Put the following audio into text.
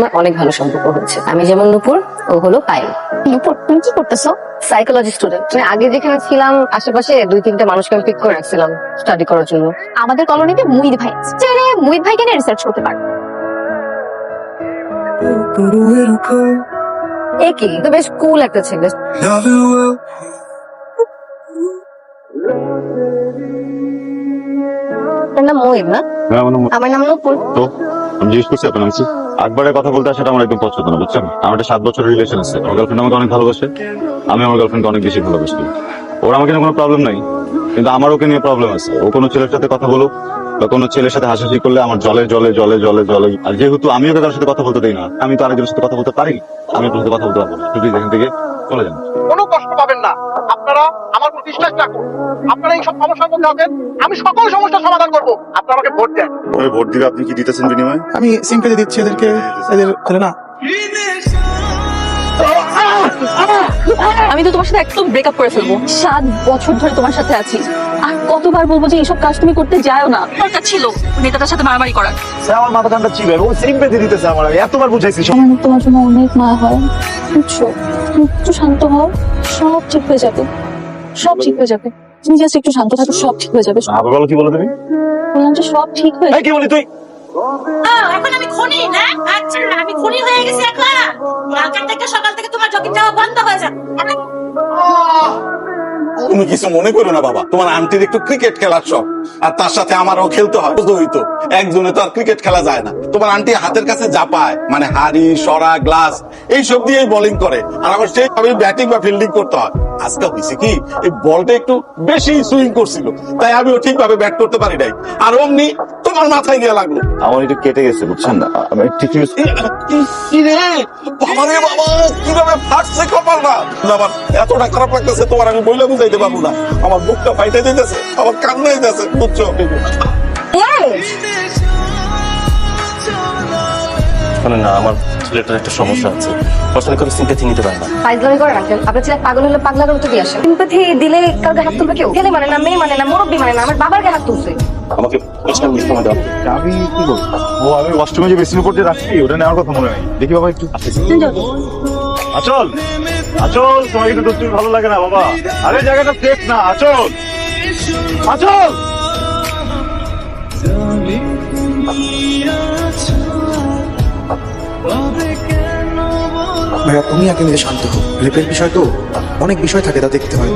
আমার অনেক ভালো সম্পর্ক হচ্ছে। আমি যেমন নূপুর, ও হলো পায়েল। নূপুর, তুমি কি করতেছো? Psychology student. আগে যেখানে ছিলাম আশেপাশে 2-3টে মানুষকে আমি পিক করে রাখছিলাম স্টাডি করার জন্য। আমাদের কলোনিতে মুহিত ভাই, চাইলে মুহিত ভাইকে নিয়ে রিসার্চ করতে পারো। এ কি, তো বেশ কুল একটা ছেলে। তোর নাম মোহিত না? আমার নাম নূপুর। তো আমি জিজ্ঞেস করছি আপনার নাম কি? আকবরের কথা বলতে আসাটা আমার একদম পছন্দ না, বুঝছেন? আমার একটা 7 বছরের রিলেশন আছে। আমার গার্লফ্রেন্ড আমাকে অনেক ভালোবাসে, আমি আমার গার্লফ্রেন্ডকে অনেক বেশি ভালোবাসি। ওর আমাকে নিয়ে কোনো প্রবলেম নাই, কিন্তু আমার ওকে নিয়ে প্রবলেম আছে। ও কোনো ছেলের সাথে কথা বলুক বা কোনো ছেলের সাথে হাসাহাসি করলে আমার জলে জলে জলে জলে জলে। আর যেহেতু আমি ওকে তার সাথে কথা বলতে দেই না, আমি তো আরেকজনের সাথে কথা বলতে পারি, আমি আপনার সাথে কথা বলতে পারবো না। প্লিজ এখান থেকে চলে যান। কোনো কষ্ট পাবেন না, আপনারা আমার উপর বিশ্বাস রাখুন। আপনারা এই সব সমস্যার মধ্যে আছেন, আমি সকল সমস্যার সমাধান করবো। আপনারা আমাকে ভোট দেন। ওই ভোট দিলে আপনি কি দিতেছেন বিনিময়ে? আমি সিম্পলি দিচ্ছি এদেরকে, এদের করে না। আমি তো তোমার সাথে একদম ব্রেকআপ করে ফেলবো। 7 বছর ধরে তোমার সাথে আছি, আর কতবার বলবো যে এইসব কাজ তুমি করতে যাও না। দরকার ছিল নেতাটার সাথে মারামারি করার। আমার মাথা ঠান্ডা ছিল, ও সিম্পেথি দিতেছে আমার। আমি এতবার বুঝাইছি। আমার তোমার জন্য অনেক মায়া হয়, বুঝছো? তুমি একটু শান্ত হও, সব ঠিক হয়ে যাবে, সব ঠিক হয়ে যাবে। তুমি জাস্ট একটু শান্ত থাকো, সব ঠিক হয়ে যাবে। আবার বলো, কি বলো তুমি? বললাম যে সব ঠিক হয়ে যাবে। কি বলি তুই? এখন আমি খুনি না? আচ্ছা, আমি খুনি হয়ে গেছি এখন। কালকের থেকে সকাল থেকে তোমার জগিং যাওয়া বন্ধ হয়ে যাবে। তুমি কিছু মনে করো না বাবা, তোমার আন্টির একটু ক্রিকেট খেলার শখ, আর তার সাথে আমারও খেলতে হয়। হইতো একজনে তো আর ক্রিকেট খেলা যায় না। তোমার আন্টি হাতের কাছে যা পায়, মানে হাড়ি সরা গ্লাস এইসব দিয়েই বোলিং করে, আর আমার সেইভাবে ব্যাটিং বা ফিল্ডিং করতে হয়। আজকে হয়েছে কি, এই বলটা একটু বেশি সুইং করছিল, তাই আমিও ঠিকভাবে ব্যাট করতে পারি নাই, আর অমনি তোমার মাথায় গিয়ে লাগলো। আমার একটু কেটে গেছে, বুঝছেন না? আমি ঠিক বাবা রে বাবা, কিভাবে ফাটছে কপালটা! আমার এতটা খারাপ লাগতেছে, তোমার আমি বইলে বুঝাইতে পারবো না। আমার বুকটা ফাইটে যেতেছে, আমার কান্না যেতেছে, বুঝছো? না, আমার ছেলেটার একটা সমস্যা আছে। পছন্দ করে সিম্পাথি নিতে পারে না। ফাইজলামি করে রাখেন। আপনার ছেলে পাগল হলে পাগলার মতো দিয়ে আসে। সিম্পাথি দিলে কাউকে হাত তুলবে কেউ? ছেলে মানে না, মেয়ে মানে না, মুরব্বী মানে না, আমার বাবার গায়ে হাত তুলছে। আমাকে সময় দাও। আমি কি করবো? আমি ওয়াশরুমে যে বেসিন উপর যে রাখছি, ওটা নেওয়ার কথা মনে নেই। দেখি বাবা একটু। আচল, আচল, তোমার কিন্তু দোস্তি ভালো লাগে না বাবা। আরে জায়গাটা সেফ না। আচল, আচল। ভাইয়া তুমি আগে নিজে শান্ত হও। রেপের বিষয় তো অনেক বিষয় থাকে, তা দেখতে হয়।